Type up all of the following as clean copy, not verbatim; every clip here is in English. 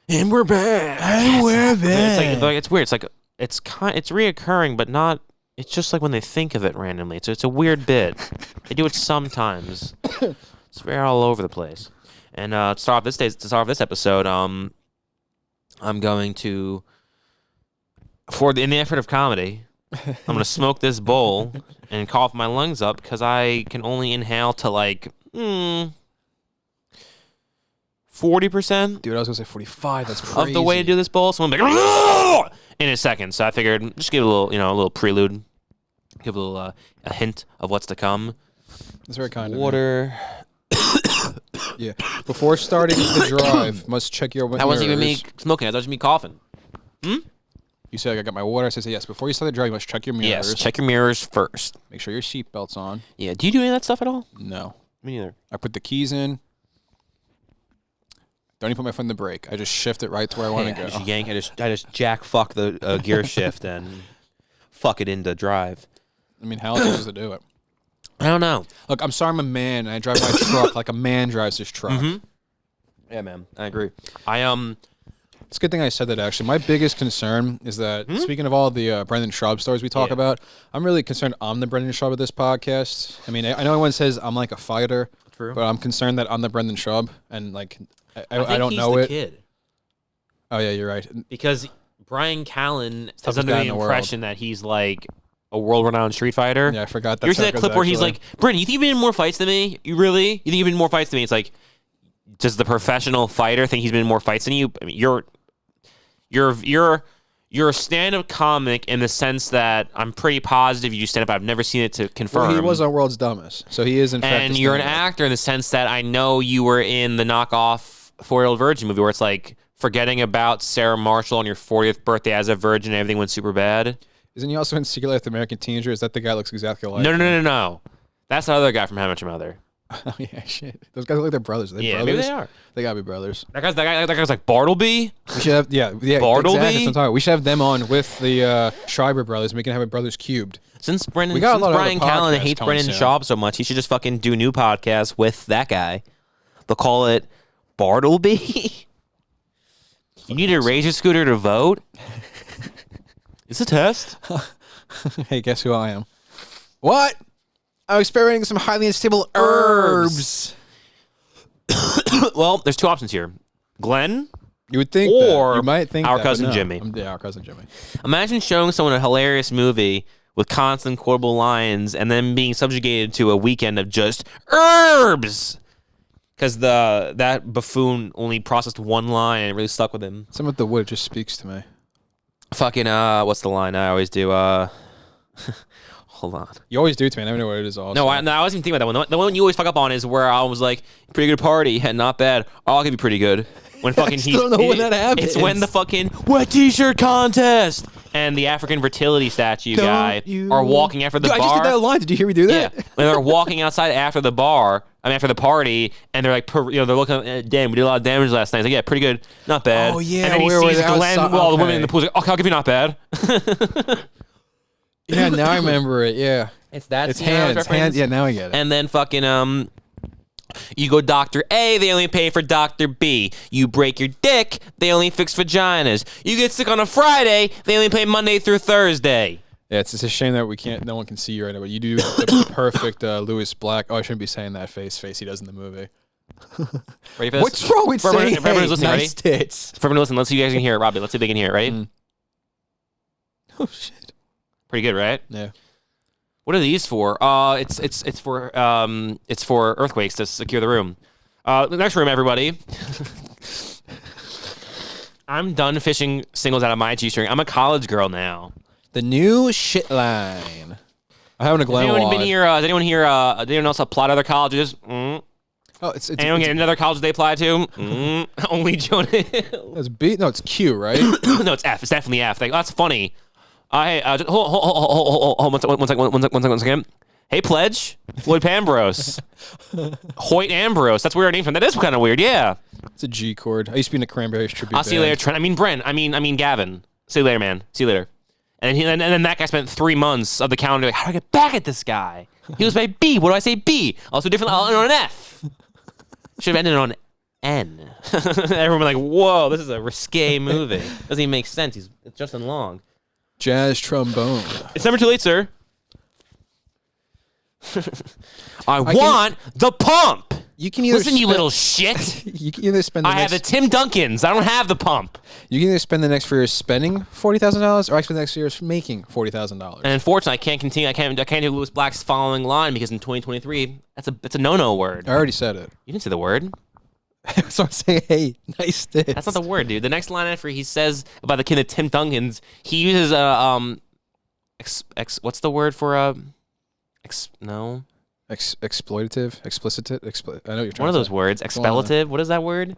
And we're back. And we're back. It's like it's weird. It's reoccurring, but not. It's just like when they think of it randomly. It's a weird bit. They do it sometimes. It's very all over the place. And to start off this episode, I'm going to, in the effort of comedy, I'm gonna smoke this bowl and cough my lungs up because I can only inhale to like 40%. Dude, I was gonna say 45. That's crazy. Of the way to do this bowl. So I'm like in a second. So I figured just give it a little prelude, give a little a hint of what's to come. That's very kind Water. Yeah. Before starting the drive, must check your mirrors. That wasn't even me smoking. That was just me coughing. You said I got my water. I said yes. Before you start the drive, you must check your mirrors. Yes, check your mirrors first. Make sure your seatbelt's on. Yeah. Do you do any of that stuff at all? No. Me neither. I put the keys in. Don't even put my foot in the brake. I just shift it right to where I want to go. I just jack fuck the gear shift and fuck it into drive. I mean, how else are you supposed to do it? I don't know. Look, I'm sorry I'm a man, and I drive my truck like a man drives his truck. Mm-hmm. Yeah, man. I agree. It's a good thing I said that, actually. My biggest concern is that, speaking of all the Brendan Schaub stories we talk about, I'm really concerned I'm the Brendan Schaub of this podcast. I mean, I know everyone says I'm like a fighter, but I'm concerned that I'm the Brendan Schaub, and like I don't know it. Kid. Oh, yeah, you're right. Because Brian Callen is under the impression that he's like a world-renowned street fighter. Yeah, I forgot that. You ever see that clip where he's like, Brendan, you think you've been in more fights than me? You really? You think you've been in more fights than me? It's like, does the professional fighter think he's been in more fights than you? I mean, you're a stand-up comic in the sense that I'm pretty positive you stand up. I've never seen it to confirm. Well, he was on World's Dumbest, so he is in fact. And you're an actor in the sense that I know you were in the knockoff 4-Year-Old Virgin movie where it's like forgetting about Sarah Marshall on your 40th birthday as a virgin and everything went super bad. Isn't he also in Secret Life of the American Teenager? Is that the guy that looks exactly like him? No. That's the other guy from How I Met Your Mother. Oh, yeah, shit. Those guys look like they're brothers. Are they brothers? Maybe they are. They gotta be brothers. That guy's like Bartleby. We should have, yeah, Bartleby. Exactly what I'm we should have them on with the Schreiber brothers. And we can have it Brothers Cubed. Since Brian Callen hates Brendan Schaub so much, he should just fucking do a new podcast with that guy. They'll call it Bartleby. You need a Razor scooter to vote. It's a test. Hey, guess who I am? What? I'm experimenting with some highly unstable herbs. Well, there's two options here. Glenn, you would think, or you might think our cousin Jimmy. Yeah, our cousin Jimmy. Imagine showing someone a hilarious movie with constant quotable lines and then being subjugated to a weekend of just herbs. Because that buffoon only processed one line and it really stuck with him. Some of the wood just speaks to me. Fucking, what's the line I always do? Hold on. You always do to me. I never know what it is also. No, I wasn't even thinking about that one. The one you always fuck up on is where I was like, pretty good party, and not bad. Oh, I'll give you pretty good. When fucking I still don't know when that happens. It's when the fucking wet t-shirt contest and the African fertility statue guy are walking after the bar. I just did that line. Did you hear me do that? Yeah. When they're walking outside after the party, and they're like, they're looking, damn, we did a lot of damage last night. It's like, yeah, pretty good, not bad. Oh, yeah. And then he sees Glenn, all the women in the pool. He's like, okay, I'll give you not bad. Yeah, now I remember it. Yeah, it's that. It's hands. Yeah, now I get it. And then fucking you go Dr. A, they only pay for Dr. B. You break your dick, they only fix vaginas. You get sick on a Friday, they only pay Monday through Thursday. Yeah, it's a shame that no one can see you right now, but you do the perfect Louis Black. Oh, I shouldn't be saying that face he does in the movie. Ready for this? What's wrong with saying, if everyone's listening, nice ready? tits? For everyone listening, let's see if you guys can hear it. Robbie, let's see if they can hear it, right? Oh, shit. Pretty good, right? Yeah. What are these for? It's for earthquakes to secure the room. The next room, everybody. I'm done fishing singles out of my G-string. I'm a college girl now. The new shit line. I haven't a Glen Has anyone else apply to other colleges? Oh, it's anyone get another college they apply to? Only Jonah Hill. It's B. No, it's Q, right? No, it's F. It's definitely F. Like, that's funny. Hold one second. Hey, Pledge. Floyd Pambrose. Hoyt Ambrose. That's where our name from. That is kind of weird, yeah. It's a G chord. I used to be in the Cranberries tribute I'll see you later, Trent. I mean, Brent. I mean, Gavin. See you later, man. See you later. And then that guy spent 3 months of the calendar like, how do I get back at this guy? He was by B. What do I say? B. Also different on an F. Should have ended on N. Everyone be like, whoa, this is a risque movie. Doesn't even make sense. It's Justin Long. Jazz trombone. It's never too late, sir. I want the pump. You can either Listen, you little shit. You can either spend. I have the Tim Duncans. I don't have the pump. You can either spend the next 4 years spending $40,000, or I spend the next 4 years making $40,000. And unfortunately, I can't continue. I can't do Lewis Black's following line because in 2023, that's a no-no word. I already said it. You didn't say the word. So I'm saying, hey, nice tits. That's not the word, dude. The next line after he says about the kid of Tim Duncans, he uses what's the word for no. Exploitative, explicit. I know what you're trying to say. One of those words. Expletive. What is that word?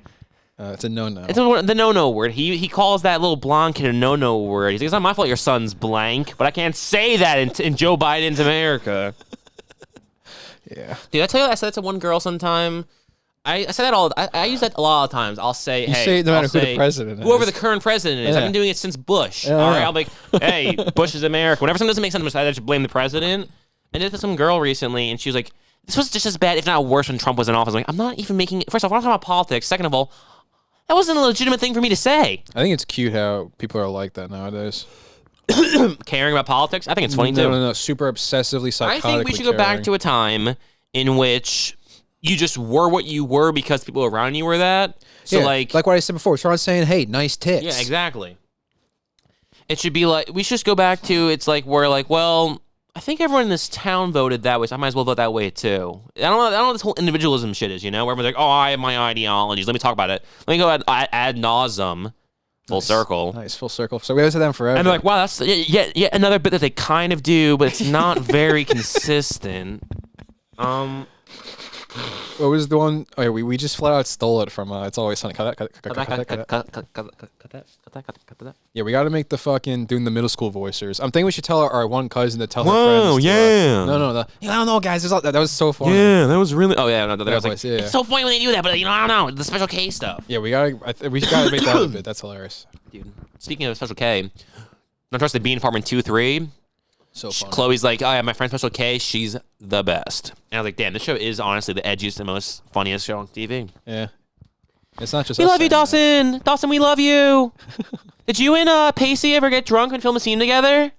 It's a no-no. It's the no-no word. He calls that little blonde kid a no-no word. He's like, it's not my fault your son's blank, but I can't say that in Joe Biden's America. Yeah. Dude, I tell you, I said that to one girl sometime. I say that I use that a lot of times. I'll say, you say it no matter who the president is. Whoever the current president is. Yeah. I've been doing it since Bush. Yeah. All right, I'll be like, hey, Bush is America. Whenever something doesn't make sense, I just blame the president. I did it to some girl recently, and she was like, this was just as bad, if not worse, when Trump was in office. I'm like, I'm not even making it. First off, we're not talking about politics. Second of all, that wasn't a legitimate thing for me to say. I think it's cute how people are like that nowadays. Caring about politics? I think it's funny, too. No. Super obsessively psychotically I think we should go back to a time in which you just were what you were because people around you were that. So, yeah, like what I said before. We're saying, hey, nice tits. Yeah, exactly. It should be like, we should just go back to, it's like, we're like, well, I think everyone in this town voted that way, so I might as well vote that way too. I don't know what this whole individualism shit is, you know? Where everyone's like, oh, I have my ideologies. Let me talk about it. Let me go ad nauseum. Full circle. Nice, full circle. So we always had them forever. And they're like, wow, that's yet another bit that they kind of do, but it's not very consistent. What was the one? Oh, yeah, we just flat out stole it from It's Always Sunny. Cut that. Yeah, we got to make the fucking doing the middle school voicers. I'm thinking we should tell our one cousin to tell her friends. Yeah. No. I don't know, guys. That was so funny. Yeah, that was really. Oh yeah, no, that was like. Yeah. It's so funny when they do that, but I don't know the Special K stuff. Yeah, we gotta make that a bit. That's hilarious. Dude, speaking of Special K, don't trust the Bean Department 2-3. So funny. Chloe's like, oh yeah, my friend Special K, she's the best. And I was like, damn, this show is honestly the edgiest and most funniest show on TV. Yeah. It's not just. We love you, Dawson. That. Dawson, we love you. Did you and Pacey ever get drunk and film a scene together?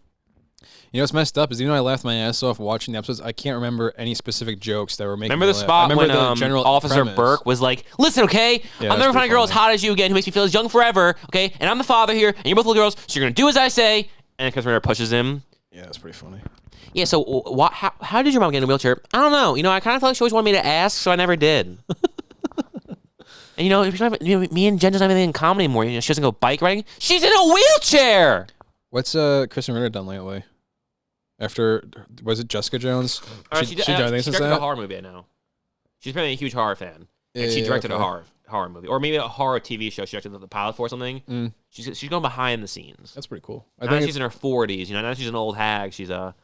You know what's messed up is I laughed my ass off watching the episodes. I can't remember any specific jokes that were making. Remember the spot when Officer premise. Burke was like, "Listen, okay, I'll never find a girl as hot as you again who makes me feel as young forever, okay? And I'm the father here, and you're both little girls, so you're gonna do as I say." And Chris pushes him. Yeah, that's pretty funny. Yeah. So, how did your mom get in a wheelchair? I don't know. I kind of felt like she always wanted me to ask, so I never did. And me and Jen doesn't have anything in common anymore. She doesn't go bike riding. She's in a wheelchair. What's Kristen Ritter done lately? After was it Jessica Jones? She directed a horror movie. I know. She's apparently a huge horror fan, and she directed a horror movie, or maybe a horror TV show. She directed the pilot for or something. She's going behind the scenes. That's pretty cool. I think she's in her 40s. Now she's an old hag. She's a.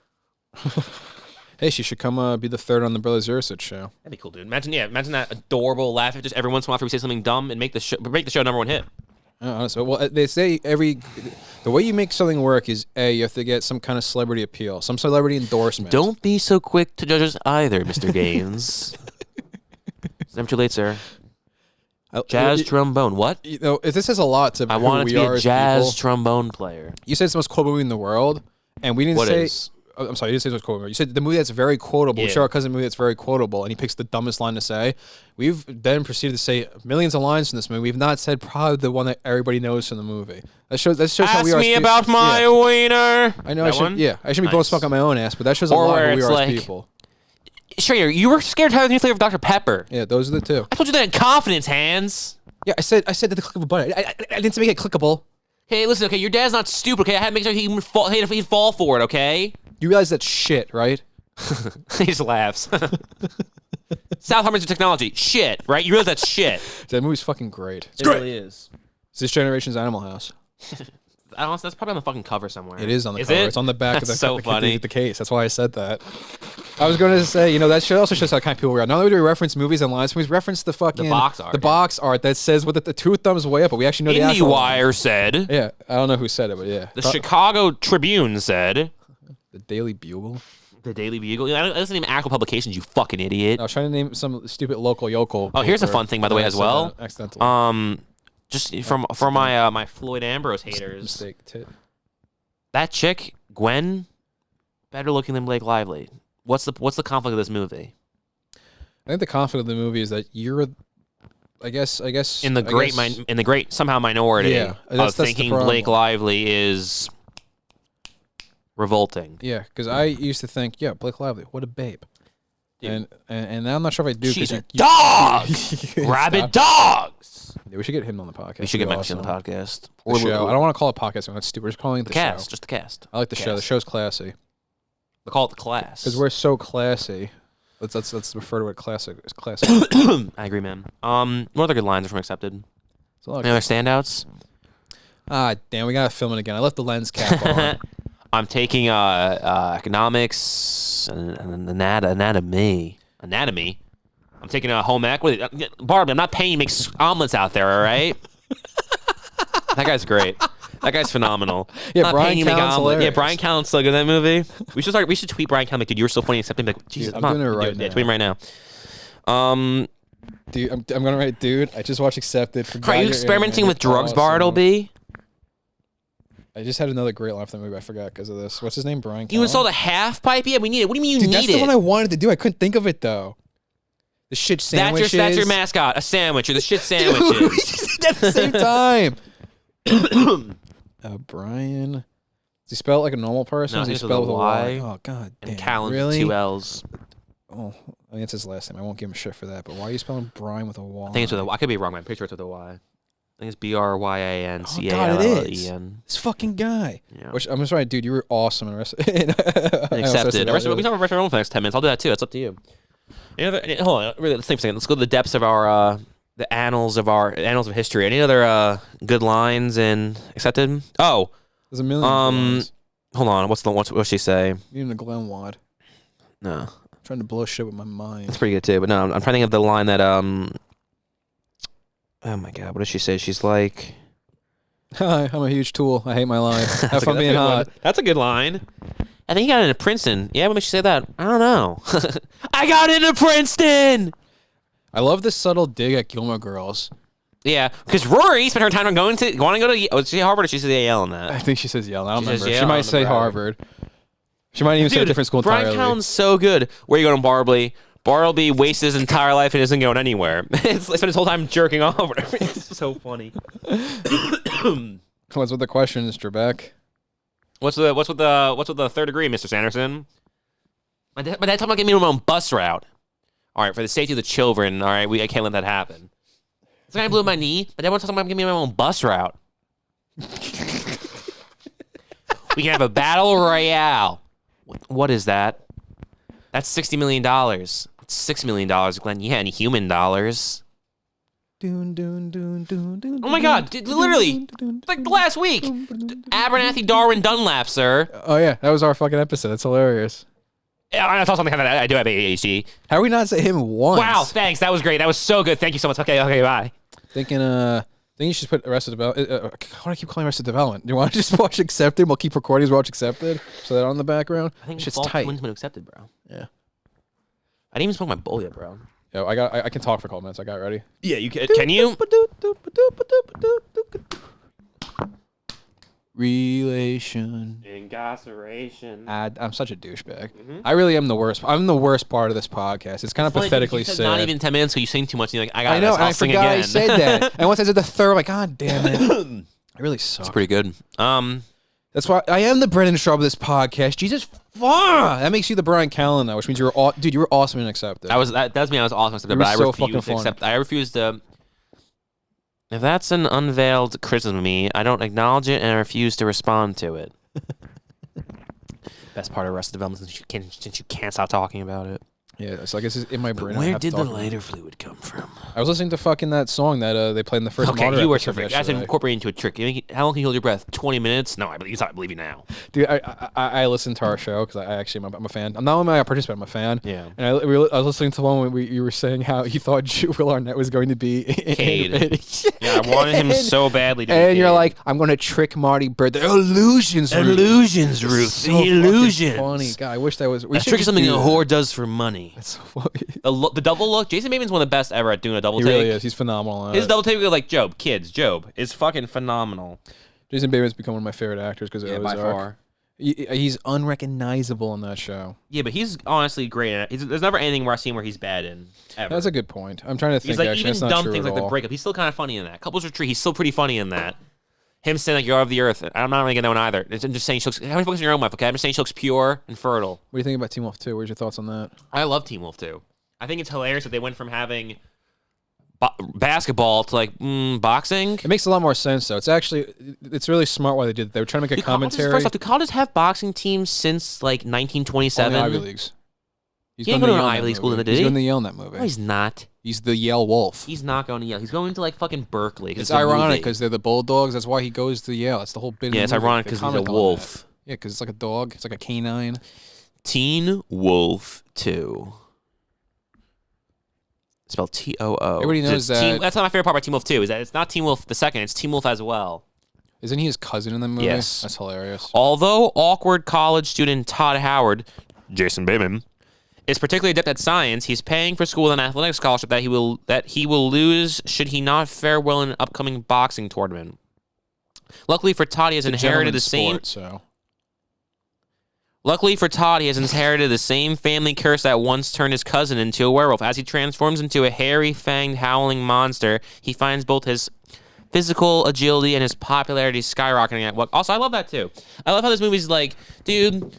Hey, she should come be the third on the Brothers Yurasits show. That'd be cool, dude. Imagine that adorable laugh just every once in a while after we say something dumb and make the show #1 hit. Honestly, well, they say the way you make something work is you have to get some kind of celebrity appeal, some celebrity endorsement. Don't be so quick to judge us either, Mr. Gaines. It's never too late, sir. Jazz trombone. What? If this says a lot to I wanted to be a jazz trombone player. You said it's the most quotable movie in the world, and we didn't say. I'm sorry, you didn't say it was quotable. You said the movie that's very quotable. Yeah. We show our cousin a movie that's very quotable, and he picks the dumbest line to say. We've then proceeded to say millions of lines from this movie. We've not said probably the one that everybody knows from the movie. That shows how we are. Ask me about my wiener. I know. I should be blowing smoke on my own ass, but that shows a lot of who we are as people. Sure, you were scared to have the new flavor of Dr. Pepper. Yeah, those are the two. I told you that in confidence, Hans. Yeah, I said that the click of a button. I didn't make it clickable. Hey, listen, okay, your dad's not stupid, okay? I had to make sure he'd fall for it, okay? You realize that's shit, right? He just laughs. South Harmon's technology. Shit, right? You realize that's shit. That movie's fucking great. It really is. It's this generation's Animal House. That's probably on the fucking cover somewhere. It is on the cover. It's on the back of the case. That's why I said that. I was going to say, that also shows how kind of people we are. Not only do we reference movies and lines, we reference the fucking box art that says with the two thumbs way up, but we actually know the actual IndieWire said. Yeah, I don't know who said it, but yeah. The Chicago Tribune said. The Daily Bugle. The Daily Bugle. That doesn't name actual publications. You fucking idiot. I was trying to name some stupid local yokel. Oh, here's a paper, fun thing, by the way, and I as said well. that accidentally. Just for my my Floyd Ambrose haters. Mistake. Tit. That chick, Gwen, better looking than Blake Lively. What's the conflict of this movie? I think the conflict of the movie is that you're, I guess In the great somehow minority Yeah, that's the thinking problem. Blake Lively is revolting. Yeah, because I used to think, yeah, Blake Lively, what a babe. Dude. And now I'm not sure if I do. She's a 'cause dog! Rabid Stop. dogs! Yeah, we should get him on the podcast. We should get That'd be Mike on the podcast. The show. I don't want to call it a podcast. That's stupid. We're just calling it the cast. show. Just the cast. I like the show. The show's classy. We call it the class. Because we're so classy. Let's refer to it classic. It's classic. I agree, man. What other good lines are from Accepted? So Any other standouts? Ah, damn, we gotta film it again. I left the lens cap on. I'm taking economics and anatomy. I'm taking a home ec. Barbie, I'm not paying you to make omelets out there, all right? That guy's great. That guy's phenomenal. Yeah, Not Brian paying you to make Callen's omelets. Yeah, hilarious. Brian Callen's so good in that movie. We should tweet Brian Callen like, dude, you're so funny. Accepting like, Jesus, I'm doing it right now. Yeah, tweet him right now. Dude, I'm gonna write, dude. I just watched Accepted. Are you experimenting with drugs, Bartleby? I just had another great line for the movie. I forgot because of this. What's his name? Brian Callen. You installed a half pipe? Yeah, we need it. What do you mean you Dude, need that's it? the one I wanted to do. I couldn't think of it though. The shit sandwiches. That's your mascot, a sandwich, or the shit sandwiches. Dude, we just did that at the same time. Brian. Does he spell it like a normal person? No, Does he it's with spell a it with a Y. Y? Oh god damn. And Callen, really? 2 L's. Oh, I mean, it's his last name. I won't give him shit for that. But why are you spelling Brian with a Y? I think it's with a Y. I could be wrong, man. I'm pretty sure it's with a Y. I think it's Bryancalen. Oh god, it is. This fucking guy. Yeah. Which I'm just right, dude. You were awesome in Arrested. Accepted. We can talk about Arrested for the next 10 minutes. I'll do that too. That's up to you. Hold on. Really, let's think for a second. Let's go to the depths of our the annals of history. Any other good lines in Accepted? Oh, There's a million. lines. hold on. What's she say? Needing a Glen wad. No, I'm trying to blow shit with my mind. that's pretty good too. But no, I'm trying to think of the line that Oh my God, what does she say? She's like, Hi, I'm a huge tool. I hate my life. Have That's fun being hot. That's a good line. I think he got into Princeton. Yeah, what makes you say that? I don't know. I got into Princeton. I love this subtle dig at Gilmore Girls. Yeah, because Rory spent her time on wanting to go to. Was she Harvard or she said Yale in that? I think she says Yale. I don't She says remember. Yale, She I might don't say remember. Harvard. She might even say a different school Brian entirely. Callen's so good. Where you going, Bartleby? Bartleby wastes his entire life and isn't going anywhere. It's spent his whole time jerking off. It's so funny. What's with the questions, Trebek? What's with the third degree, Mr. Sanderson? My dad told me about getting me on my own bus route. All right, for the safety of the children. All right, I can't let that happen. This guy blew my knee. My dad wants to talk about getting me on my own bus route. We can have a battle royale. What is that? That's $60 million. That's $6 million, Glenn. Yeah, in human dollars. Oh my God! Literally, like last week, Abernathy Darwin Dunlap, sir. Oh yeah, that was our fucking episode. That's hilarious. Yeah, I saw something that I do have ADHD. How do we not say him once? Wow, thanks. That was great. That was so good. Thank you so much. Okay, bye. Think you should put Arrested Development. Why do I keep calling Arrested Development? Do you want to just watch Accepted? We'll keep recording as we watch Accepted, so that on the background. I think Shit's it's tight. been accepted, bro. Yeah. I didn't even smoke my bowl yet, bro. Yo, I can talk for a couple minutes. I got it ready. Yeah, you can. Can you? Relation. Incarceration. I'm such a douchebag. I really am the worst. I'm the worst part of this podcast. It's kind of pathetically sad. Not even 10 minutes, so you sing too much. And you're like, I know, and I sing forgot again. I said that. And once I said the third, I'm like, God damn it. I really suck. It's pretty good. That's why I am the Brendan Sharp of this podcast. Jesus, fuck. That makes you the Brian Callen, though, which means you were awesome and Accepted. That does mean I was awesome, accepted, You but were I so refuse fucking to accept. funny. I refuse to. If that's an unveiled criticism of me, I don't acknowledge it and I refuse to respond to it. Best part of Arrested Development since you can't stop talking about it. Yeah, so I guess it's in my brain. I Where have to did the talk about it. lighter fluid come from? I was listening to fucking that song that they played in the first. Okay, Martyr you were episode terrific. That's yesterday. incorporated into a trick. How long can you hold your breath? 20 minutes? No, I believe you now. Dude, I listened to our show because I actually I'm a fan. I'm not only a participant, I'm a fan. Yeah. And I was listening to one when you were saying how you thought Will Arnett was going to be Cade. Yeah, I wanted him so badly to be And you're Cade. like, I'm going to trick Marty Bird. The illusions, Ruth. Illusions, Ruth. So The illusions. fucking funny. God, I wish that was. We That's should trick just something do a that. whore does for money. That's so funny. The double look. Jason Bateman's one of the best ever at doing a double He take. really is. He's phenomenal. At His it. double take, like Job is fucking phenomenal. Jason Bateman's become one of my favorite actors because of Yeah, by Ozark. far. He's unrecognizable in that show. Yeah, but he's honestly great at it. There's never anything where I've seen where he's bad in ever. That's a good point. I'm trying to think. He's like actually, even that's not dumb true things at like the all. breakup. He's still kind of funny in that. Couples Retreat. He's still pretty funny in that. Him saying like you're of the earth. I'm not really getting that one either. I'm just saying she looks. How many focus on your own wife? Okay, I'm just saying she looks pure and fertile. What do you think about Teen Wolf 2? Where's your thoughts on that? I love Teen Wolf too. I think it's hilarious that they went from having basketball to like boxing. It makes a lot more sense though. It's really smart why they did it. They were trying to make a commentary. First off, do colleges have boxing teams since like on the 1927? Ivy Leagues. He ain't going to an Ivy League school, movie. did He's he? going to Yale in that movie. No, he's not. He's the Yale Wolf. He's not going to Yale. He's going to like fucking Berkeley. It's ironic because they're the Bulldogs. That's why he goes to Yale. That's the whole bit of the yeah, it's movie. ironic They because he's a comment on wolf. that. Yeah, because it's like a dog. It's like a canine. Teen Wolf 2. Spelled Too. Everybody knows that- That's not my favorite part about Teen Wolf 2. Is that it's not Teen Wolf the second. It's Teen Wolf as well. Isn't he his cousin in the movie? Yes. That's hilarious. Although awkward college student Todd Howard, Jason Bateman, is particularly adept at science, he's paying for school with an athletic scholarship that he will lose should he not fare well in an upcoming boxing tournament. Luckily for Todd, he has inherited the same. Luckily for Todd, he has inherited the same family curse that once turned his cousin into a werewolf. As he transforms into a hairy, fanged, howling monster, he finds both his physical agility and his popularity skyrocketing at what. Also, I love that too. I love how this movie's like, dude, can you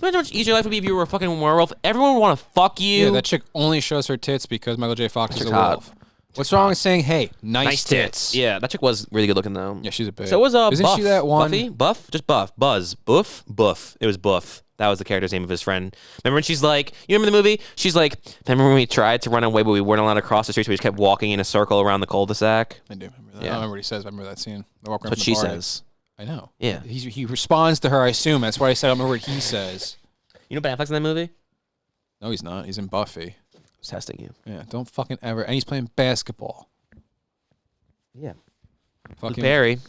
imagine how much easier life would be if you were a fucking werewolf? Everyone would want to fuck you. Yeah, that chick only shows her tits because Michael J. Fox is a chick's hot. wolf. What's wrong with saying, hey, nice tits? Yeah, that chick was really good looking though. Yeah, she's a bitch. So was Isn't Buff. she that one? Buffy? Buff? Just Buff. Buzz. Buff? Buff. It was Buff. That was the character's name of his friend. Remember when she's like, you remember the movie? She's like, remember when we tried to run away but we weren't allowed to cross the street, so we just kept walking in a circle around the cul-de-sac? I do remember that. Yeah. I don't remember what he says, but I remember that scene. They walk around That's what from she the party. says. I know. Yeah. He responds to her, I assume. That's why I said I don't remember what he says. You know Ben Affleck's in that movie? No, he's not. He's in Buffy. I was testing you. Yeah, don't fucking ever. And he's playing basketball. Yeah. Fucking, Luke Perry.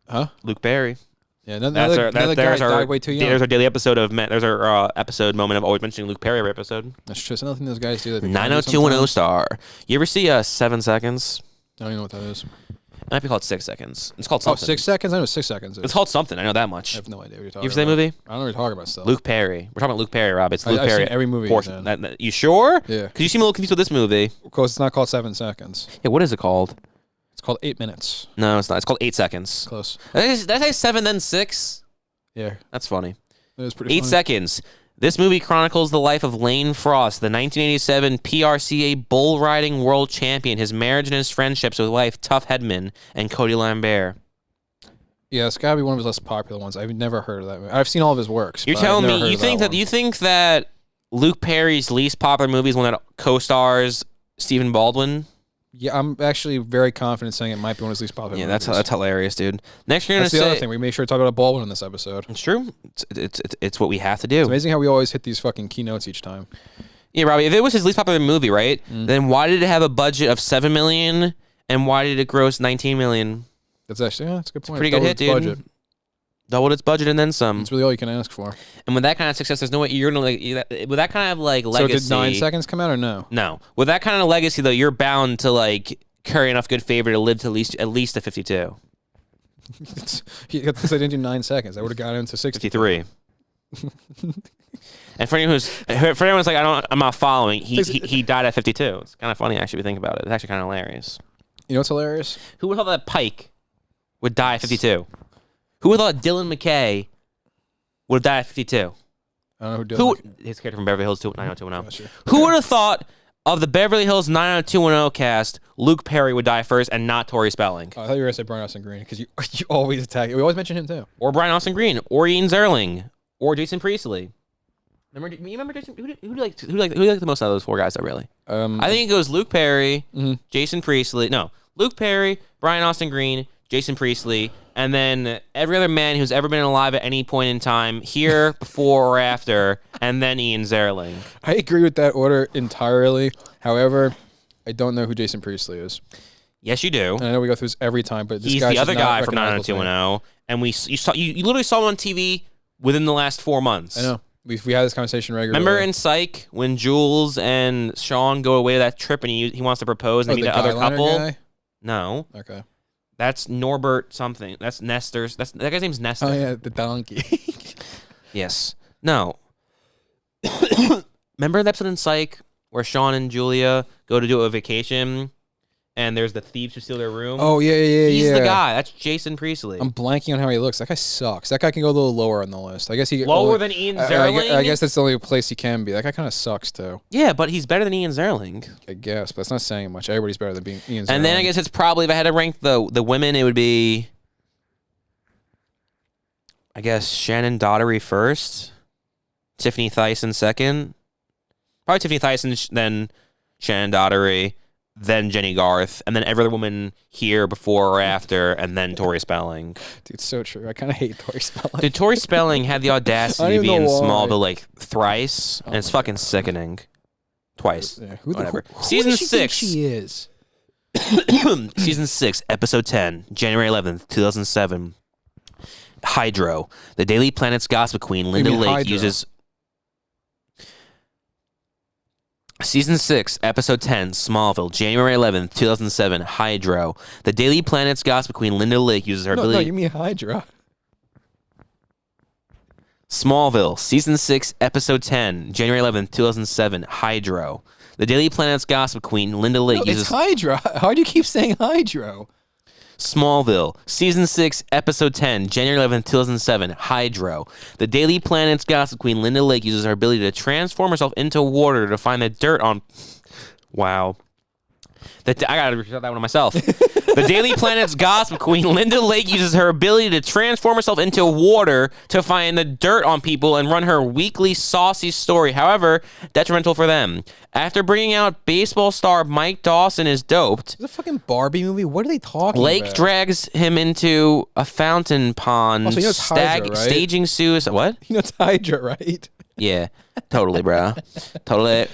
Huh? Luke Perry. Yeah, That's another guy died way too young. There's our daily episode of there's our episode moment of always mentioning Luke Perry every episode. That's just another thing those guys do. That they can do 90210 sometimes. star. You ever see 7 seconds? I don't even know what that is. It might be called 6 seconds. It's called Oh, something. 6 seconds? I know 6 seconds. It's called something. I know that much. I have no idea what you're talking about. You ever seen that movie? I don't know what you're talking about still. Luke Perry. We're talking about Luke Perry, Rob. It's Luke I've Perry. seen every movie he's portion. in. You sure? Yeah. Because you seem a little confused with this movie. Because it's not called 7 seconds. Yeah, what is it called? It's called 8 minutes. No, it's not. It's called 8 seconds. Close. Did I say 7 then 6? Yeah. That's funny. It was pretty 8 funny. seconds. This movie chronicles the life of Lane Frost, the 1987 PRCA bull riding world champion, his marriage and his friendships with wife Tough Hedman and Cody Lambert. Yeah, it's got to be one of his less popular ones. I've never heard of that movie. I've seen all of his works. You're but I've telling never me heard you of think that one. you think that Luke Perry's least popular movie is one that co-stars Stephen Baldwin? Yeah, I'm actually very confident saying it might be one of his least popular Yeah, movies. that's hilarious, dude. Next, you're gonna That's the say other thing. We made sure to talk about Baldwin in this episode. it's true. It's what we have to do. It's amazing how we always hit these fucking keynotes each time. Yeah, Robbie. If it was his least popular movie, right? Then why did it have a budget of $7 million and why did it gross $19 million? That's actually that's a good point. Pretty good hit, Doubled dude. its budget. Doubled its budget and then some. That's really all you can ask for. And with that kind of success, there's no way you're gonna with that kind of like legacy. So did 9 seconds come out or no? No, with that kind of legacy though, you're bound to like curry enough good favor to live to at least a 52, Because I didn't do 9 seconds. I would have got into 60. 53. And for anyone who's like, I'm not following. He died at 52. It's kind of funny actually if you think about it. It's actually kind of hilarious. You know what's hilarious? Who would have thought that Pike would die at 52? Who would have thought Dylan McKay would have died at 52? I don't know who did Who it. his character from Beverly Hills 90210. Gotcha. Who would have thought of the Beverly Hills 90210 cast, Luke Perry would die first and not Tori Spelling? Oh, I thought you were going to say Brian Austin Green because you always attack. We always mention him too. Or Brian Austin Green, or Ian Zerling, or Jason Priestley. Remember? You remember Jason? Who do you like? Who do you like the most out of those four guys? Though, really? I think it goes Luke Perry, Jason Priestley. No, Luke Perry, Brian Austin Green, Jason Priestley, and then every other man who's ever been alive at any point in time, here, before, or after, and then Ian Zerling. I agree with that order entirely. However, I don't know who Jason Priestley is. Yes, you do. And I know we go through this every time, but this he's guy's the other just not guy from recognizable to me. 90210, and you literally saw him on TV within the last 4 months. I know. We had this conversation regularly. Remember in Psych when Jules and Sean go away to that trip and he wants to propose and they meet that other couple? Guy? No. Okay. That's Norbert something. That's Nestor's. That guy's name's Nestor. Oh, yeah, the donkey. Yes. No. Remember the episode in Psych where Sean and Julia go to do a vacation and there's the thieves who steal their room? Oh, yeah. He's the guy. That's Jason Priestley. I'm blanking on how he looks. That guy sucks. That guy can go a little lower on the list. I guess he lower than Ian Zerling? I guess that's the only place he can be. That guy kind of sucks, too. Yeah, but he's better than Ian Zerling. I guess, but it's not saying much. Everybody's better than being Ian Zerling. And then I guess it's probably, if I had to rank the women, it would be, I guess, Shannon Daughtery first, Tiffany Thyssen second, probably Tiffany Thyssen, then Shannon Daughtery, then Jenny Garth, and then every other woman here before or after, and then Tori Spelling. Dude, so true. I kind of hate Tori Spelling. Dude, Tori Spelling had the audacity to be in Smallville like thrice, and it's fucking God. sickening. Twice. Yeah, Whatever. Who Season does she 6. think she is? Season 6, Episode 10, January 11th, 2007. Hydro. The Daily Planet's gossip queen, Linda mean Lake, Hydra? uses... Season 6, Episode 10, Smallville, January 11th, 2007, Hydro. The Daily Planet's gossip queen, Linda Lake, uses her ability... No, you mean Hydra. Smallville, Season 6, Episode 10, January 11th, 2007, Hydro. The Daily Planet's gossip queen, Linda Lake, uses... It's Hydra. Why do you keep saying Hydro? Smallville, Season 6, Episode 10, January 11th, 2007, Hydro. The Daily Planet's gossip queen, Linda Lake, uses her ability to transform herself into water to find the dirt on... Wow. I gotta read that one myself. The Daily Planet's gossip queen, Linda Lake, uses her ability to transform herself into water to find the dirt on people and run her weekly saucy story. However, detrimental for them. After bringing out baseball star Mike Dawson is doped, It's a fucking Barbie movie. What are they talking Lake about? drags him into a fountain pond, Also, you know it's Hydra, right? staging suicide. What? You know it's Hydra, right? Yeah, totally, bro. Totally.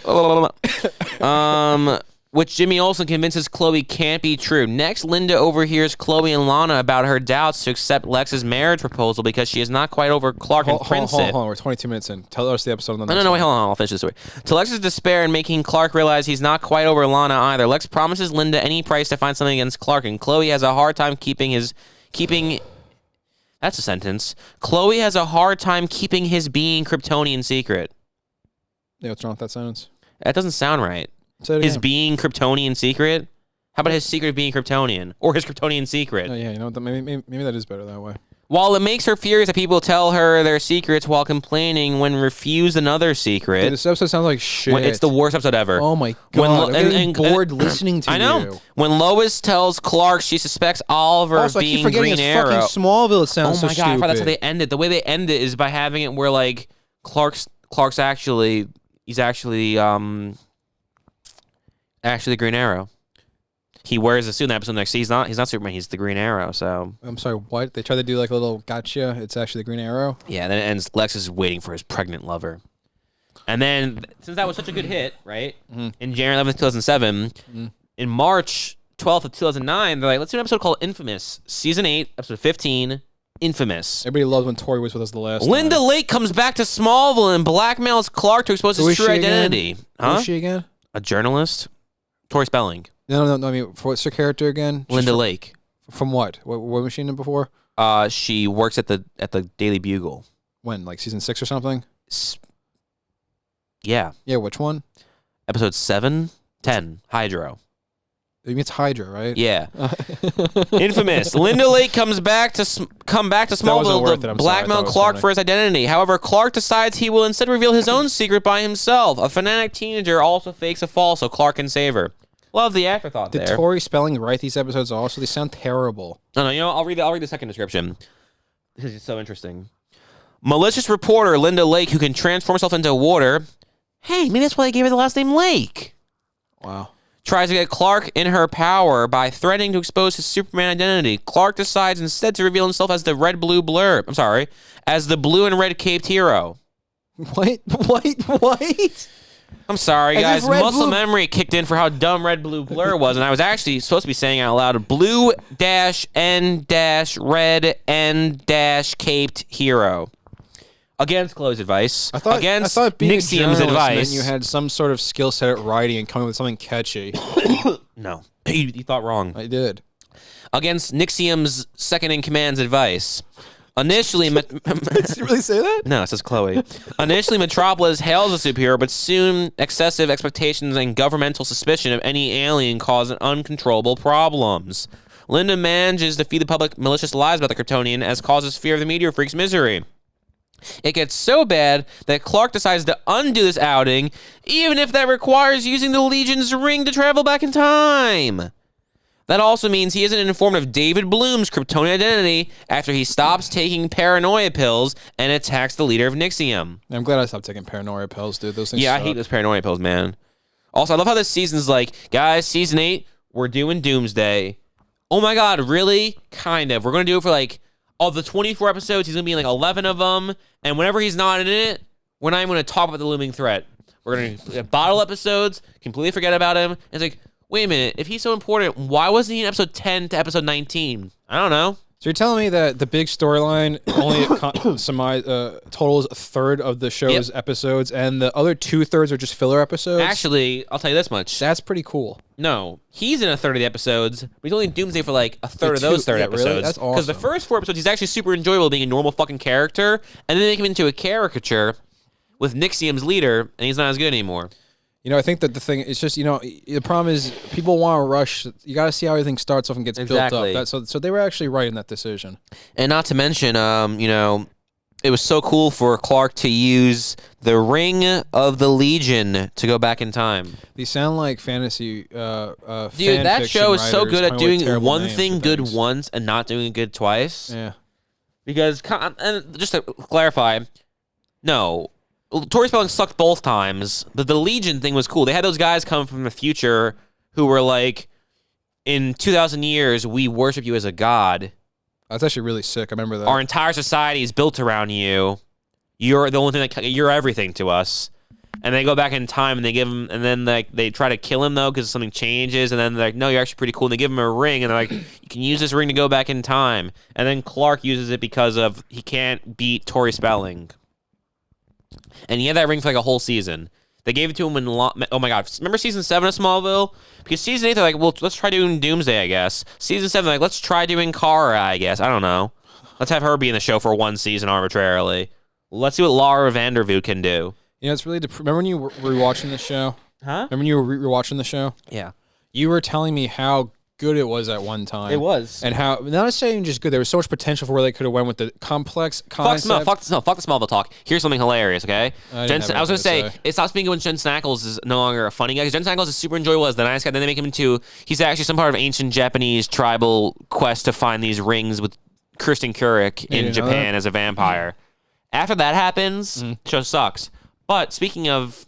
Which Jimmy Olsen convinces Chloe can't be true. Next, Linda overhears Chloe and Lana about her doubts to accept Lex's marriage proposal because she is not quite over Clark and Prince. Hold on. We're 22 minutes in. Tell us the episode. On the No, wait, hold on. I'll finish this story. To Lex's despair and making Clark realize he's not quite over Lana either, Lex promises Linda any price to find something against Clark, and Chloe has a hard time keeping... That's a sentence. Chloe has a hard time keeping his being Kryptonian secret. Yeah, what's wrong with that sentence? That doesn't sound right. Say it His again. being Kryptonian secret? How about his secret of being Kryptonian? Or his Kryptonian secret? Oh, yeah, you know what? Maybe that is better that way. While it makes her furious that people tell her their secrets while complaining when refused another secret. Dude, this episode sounds like shit. It's the worst episode ever. Oh my god! I'm getting bored listening to I know. you. When Lois tells Clark she suspects Oliver Also, of I keep being forgetting Green it's Arrow. fucking Smallville. It sounds Oh my so god! I stupid. thought that's how they end it. The way they end it is by having it where like Clark's actually the Green Arrow. He wears a suit in the episode next. He's not Superman. He's the Green Arrow. So I'm sorry. What? They try to do like a little gotcha. It's actually the Green Arrow. yeah, then it ends. Lex is waiting for his pregnant lover, and then since that was such a good hit, right? In January 11th, 2007, in March 12th of 2009, they're like, let's do an episode called Infamous, Season 8, Episode 15, Infamous. Everybody loved when Tori was with us the last. Linda time. Lake comes back to Smallville and blackmails Clark to expose Who his is true she again? identity. Who is she again? A journalist? Tori Spelling. No. I mean, what's her character again? She's Linda from, Lake. From what? What was she in before? She works at the Daily Bugle. When? Like season 6 or something? Yeah. Yeah. Which one? Episode 7, 10, Hydro. I mean, it's Hydra, right? Yeah. Infamous. Linda Lake comes back to Smallville worth to it. I'm sorry. I blackmail thought it was Clark funny. for his identity. However, Clark decides he will instead reveal his own secret by himself. A fanatic teenager also fakes a fall so Clark can save her. Love the afterthought Did there. Tori Spelling write these episodes also? They sound terrible. No, you know, I'll read the second description because it's so interesting. Malicious reporter Linda Lake, who can transform herself into water. Hey, maybe that's why they gave her the last name Lake. Wow. Tries to get Clark in her power by threatening to expose his Superman identity. Clark decides instead to reveal himself as the as the blue and red caped hero. What? I'm sorry, As guys. if Red Muscle Blue- memory kicked in for how dumb Red Blue Blur was, and I was actually supposed to be saying out loud blue N red N caped hero. Against Chloe's advice. I thought being a Nixium's journalist advice. meant you had some sort of skill set at writing and coming up with something catchy. No, you thought wrong. I did. Against Nixium's second in command's advice. Initially, Did you really say that? no, it says Chloe. Initially, Metropolis hails a superhero, but soon excessive expectations and governmental suspicion of any alien cause uncontrollable problems. Linda manages to feed the public malicious lies about the Kryptonian as causes fear of the meteor freak's misery. It gets so bad that Clark decides to undo this outing, even if that requires using the Legion's ring to travel back in time. That also means he isn't informed of David Bloom's Kryptonian identity after he stops taking paranoia pills and attacks the leader of Nixium. I'm glad I stopped taking paranoia pills, dude. Those things Yeah, I suck. hate those paranoia pills, man. Also, I love how this season's like, guys, season 8, we're doing Doomsday. Oh my god, really? Kind of. We're going to do it for like, of the 24 episodes, he's going to be in like 11 of them, and whenever he's not in it, we're not even going to talk about the looming threat. We're going to bottle episodes, completely forget about him. It's like, wait a minute, if he's so important, why wasn't he in episode 10 to episode 19? I don't know. So you're telling me that the big storyline only totals a third of the show's episodes, and the other 2/3 are just filler episodes? Actually, I'll tell you this much. That's pretty cool. No, he's in a third of the episodes, but he's only in Doomsday for like a third of those third yeah, really? episodes. That's Because the awesome. first 4 episodes, he's actually super enjoyable being a normal fucking character, and then they make him into a caricature with Nixium's leader, and he's not as good anymore. You know, I think that the thing is just, the problem is people want to rush. You got to see how everything starts off and gets Exactly. built up. So they were actually right in that decision. And not to mention, it was so cool for Clark to use the Ring of the Legion to go back in time. These sound like fantasy. Dude, that show is so good at doing one thing good once. once and not doing it good twice. Yeah. Because, and just to clarify, no, Tori Spelling sucked both times, but the Legion thing was cool. They had those guys come from the future who were like, in 2,000 years, we worship you as a god. That's actually really sick. I remember that. Our entire society is built around you. You're the only thing you're everything to us. And they go back in time and they give him, and then they try to kill him though because something changes, and then they're like, no, you're actually pretty cool. And they give him a ring, and they're like, you can use this ring to go back in time. And then Clark uses it because of he can't beat Tori Spelling. And he had that ring for like a whole season. They gave it to him in oh my god, remember season 7 of Smallville? Because season 8 they're like, well, let's try doing Doomsday, I guess. Season 7 they're like, let's try doing Kara, I guess. I don't know. Let's have her be in the show for one season arbitrarily. Let's see what Laura Vandervoot can do. It's really. Remember when you were rewatching the show? Huh? Remember when you were rewatching the show? Yeah. You were telling me how good it was at one time. It was. And how, not saying just good, there was so much potential for where they could have went with the complex concept. Fuck the Smallville talk. Here's something hilarious, okay? I I was going going to say, it stops being good when Jensen Ackles is no longer a funny guy, because Jensen Ackles is super enjoyable as the nice guy. Then they make him into, he's actually some part of ancient Japanese tribal quest to find these rings with Kristen Kurik in Japan as a vampire. After that happens, the show sucks. But speaking of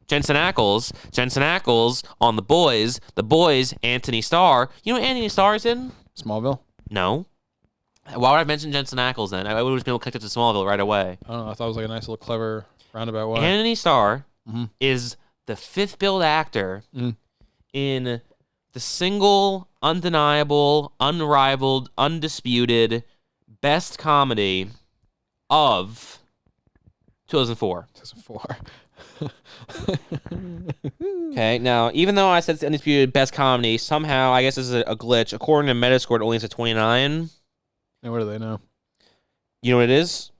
Jensen Ackles on The Boys, Anthony Starr. You know what Anthony Starr is in? Smallville? No. Why would I mention Jensen Ackles then? I would have been able to connect it to Smallville right away. I don't know. I thought it was like a nice little clever roundabout way. Anthony Starr is the 5th billed actor in the single, undeniable, unrivaled, undisputed best comedy of 2004. 2004. Okay, now, even though I said it's the undisputed best comedy, somehow, I guess this is a glitch. According to Metascore, it only has a 29. And what do they know? You know what it is?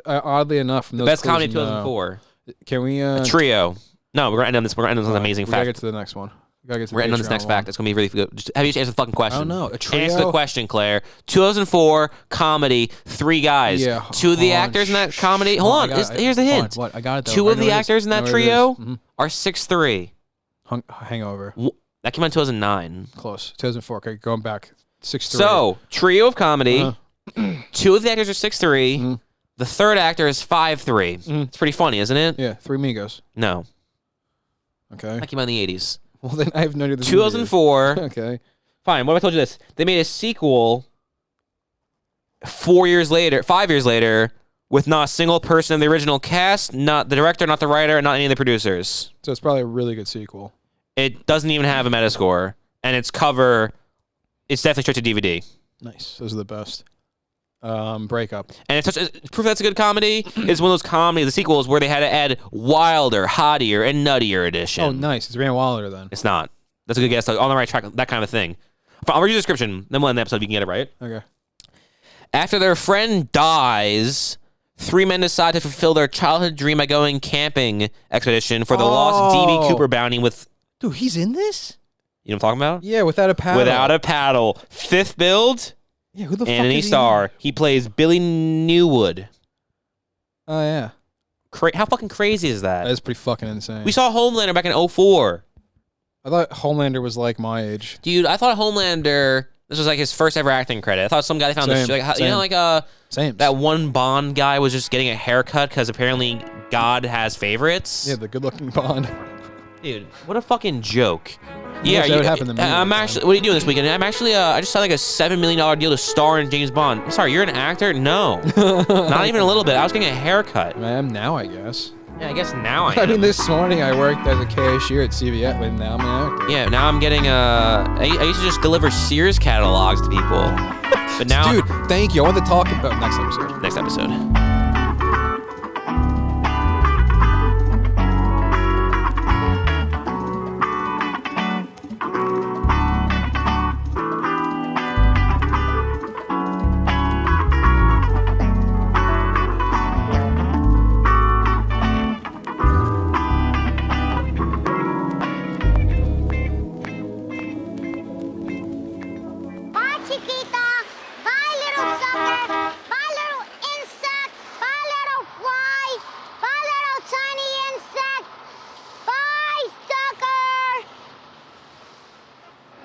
Oddly enough, from those Best comedy of clues, no. 2004. Can we? A trio. No, we're going to end on this. We're going to end on this amazing we gotta fact. get to the next one. We gotta get to We're the ending on this Patreon next one. fact. It's going to be really good. Just have you answer the fucking question. I don't know. A trio? Answer the question, Claire. 2004 comedy, 3 guys. Yeah. 2 of the actors in that comedy. Hold on. Here's the hint. What? I got it. Though. 2 I of know the it is. actors in I that know what it is. trio Mhm. are 6'3". Hangover. That came out in 2009. Close. 2004. Okay, going back. 6'3". So, trio of comedy. 2 of the actors are 6'3". The third actor is 5'3". It's pretty funny, isn't it? Yeah, Three Amigos. No. Okay. That came out in the 80s. Well, then I have no idea. 2004. Okay. Fine. What if I told you this? They made a sequel 5 years later, with not a single person in the original cast, not the director, not the writer, and not any of the producers. So it's probably a really good sequel. It doesn't even have a Metascore, and its cover, it's definitely straight to DVD. Nice. Those are the best. Breakup. And it's proof that's a good comedy is one of those comedies, the sequels, where they had to add Wilder, Hottier, and Nuttier edition. Oh, nice. It's Rand Wilder then. It's not. That's a good guess. On the right track, that kind of thing. I'll read you the description, then we'll end the episode if you can get it right. Okay. After their friend dies, three men decide to fulfill their childhood dream by going camping expedition for the lost D.B. Cooper bounty with... Dude, he's in this? You know what I'm talking about? Yeah, without a paddle. Without a paddle. Fifth build, Yeah, who the fuck Anthony is he? Starr. He plays Billy Newwood. Oh, yeah. How fucking crazy is that? That is pretty fucking insane. We saw Homelander back in 2004. I thought Homelander was like my age. Dude, I thought Homelander... This was like his first ever acting credit. I thought some guy they found Same, you know, like Same. that one Bond guy was just getting a haircut because apparently God has favorites. Yeah, the good-looking Bond. Dude, what a fucking joke. That would happen to me I'm all the actually. What are you doing this weekend? I'm actually. I just signed like a $7 million deal to star in James Bond. I'm sorry, you're an actor? No, not even a little bit. I was getting a haircut. I am now, I guess. Yeah, I guess now I am. I mean, this morning I worked as a cashier at CVS, but now I'm an actor. Yeah, now I'm getting I used to just deliver Sears catalogs to people, but now. Dude, thank you. I want to talk about next episode. Next episode.